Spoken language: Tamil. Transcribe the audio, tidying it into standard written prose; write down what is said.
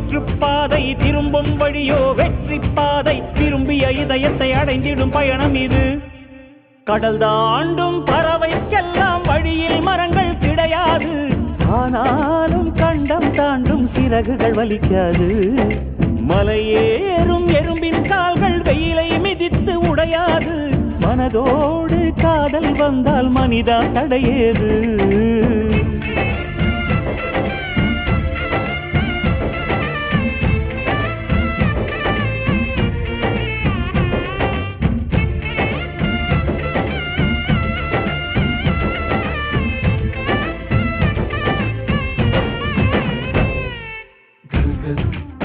சுற்றுப்பாதை திரும்பும் வழியோ வெற்றி பாதை விரும்பிய இதயத்தை அடைந்திடும் பயணம் இது கடல் தாண்டும் பறவைக்கெல்லாம் வழியில் மரங்கள் கிடையாது ஆனாலும் கண்டம் தாண்டும் சிறகுகள் வலிக்காது மலையேறும் எறும்பின் கால்கள் வெயிலை மிதித்து உடையாது மனதோடு காதல் வந்தால் மனிதா தடையேது Good.